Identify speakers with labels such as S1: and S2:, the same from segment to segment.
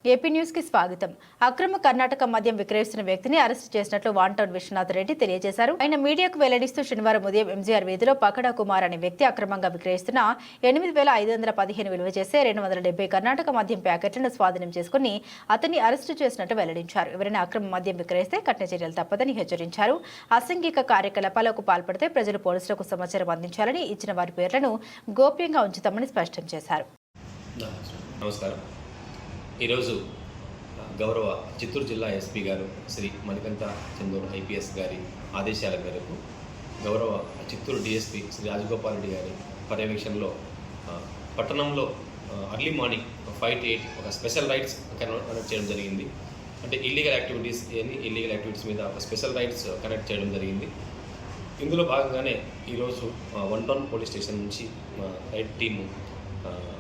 S1: AP news కి స్వాగతం. అక్రమ కర్ణాటక మద్యం విక్రయిస్తున్న వ్యక్తిని అరెస్టు చేసినట్లు వాంటౌన్ విశ్వనాథ్ రెడ్డి తెలియజేశారు. ఆయన మీడియాకు వెల్లడిస్తూ శనివారం ఉదయం ఎంజీఆర్ వీధిలో పకడా కుమార్ అనే వ్యక్తి అక్రమంగా విక్రయిస్తున్న 8,515 విలువ చేసే 270 కర్ణాటక మద్యం ప్యాకెట్లను స్వాధీనం చేసుకుని అతన్ని అరెస్టు చేసినట్టు వెల్లడించారు. ఎవరైనా అక్రమ మద్యం విక్రయిస్తే కఠిన చర్యలు తప్పదని హెచ్చరించారు. అసాంఘిక కార్యకలాపాలకు పాల్పడితే ప్రజలు పోలీసులకు సమాచారం అందించాలని, ఇచ్చిన వారి పేర్లను గోప్యంగా ఉంచుతామని స్పష్టం చేశారు.
S2: నమస్కారం. ఈరోజు గౌరవ చిత్తూరు జిల్లా ఎస్పీ గారు శ్రీ మణికంఠ చందూర్ ఐపీఎస్ గారి ఆదేశాల మేరకు గౌరవ చిత్తూరు డిఎస్పీ శ్రీ రాజగోపాల్ రెడ్డి గారి పర్యవేక్షణలో పట్టణంలో అర్లీ మార్నింగ్ 5 to 8 ఒక స్పెషల్ రైడ్స్ కనెక్ట్ చేయడం జరిగింది. అంటే ఇల్లీగల్ యాక్టివిటీస్ మీద ఒక స్పెషల్ రైడ్స్ కనెక్ట్ చేయడం జరిగింది. ఇందులో భాగంగానే ఈరోజు 1 టౌన్ పోలీస్ స్టేషన్ నుంచి రైడ్ టీము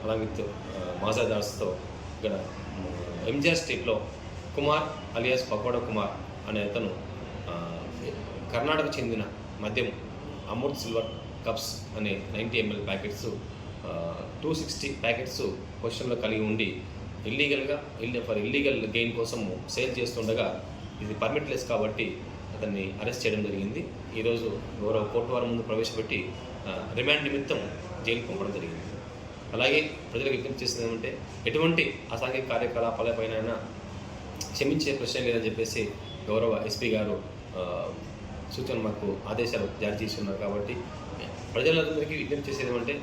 S2: అలాంగ్ విత్ మాజాదార్స్తో ఇక్కడ ఎంజీఆర్ స్ట్రీట్లో కుమార్ అలియాస్ పకోడా కుమార్ అనే అతను కర్ణాటక చెందిన మద్యం అమృత్ సిల్వర్ కప్స్ అనే 90 ml ప్యాకెట్స్ 260 ప్యాకెట్స్ పొజిషన్లో కలిగి ఉండి ఇల్లీగల్ గెయిన్ కోసం సేల్ చేస్తుండగా ఇది పర్మిట్లెస్ కాబట్టి అతన్ని అరెస్ట్ చేయడం జరిగింది. ఈరోజు గౌరవ కోర్టు వారి ముందు ప్రవేశపెట్టి రిమాండ్ నిమిత్తం జైలుకు పంపడం జరిగింది. అలాగే ప్రజలకు విజ్ఞప్తి చేసింది ఏమంటే ఎటువంటి అసాంఘిక కార్యకలాపాలపైన క్షమించే ప్రశ్న లేదని చెప్పేసి గౌరవ ఎస్పీ గారు సూచన మాకు ఆదేశాలు జారీ చేస్తున్నారు. కాబట్టి ప్రజలందరికీ విజ్ఞప్తి చేసేది ఏమంటే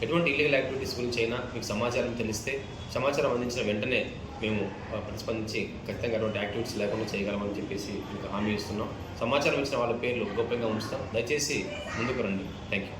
S2: ఎటువంటి ఇల్లీగల్ యాక్టివిటీస్ గురించి అయినా మీకు సమాచారం తెలిస్తే సమాచారం అందించిన వెంటనే మేము ప్రతిస్పందించి ఖచ్చితంగా అటువంటి యాక్టివిటీస్ లేకుండా చేయగలమని చెప్పేసి మీకు హామీ ఇస్తున్నాం. సమాచారం ఇచ్చిన వాళ్ళ పేర్లు గోప్యంగా ఉంచుతాం. దయచేసి ముందుకు రండి. Thank you.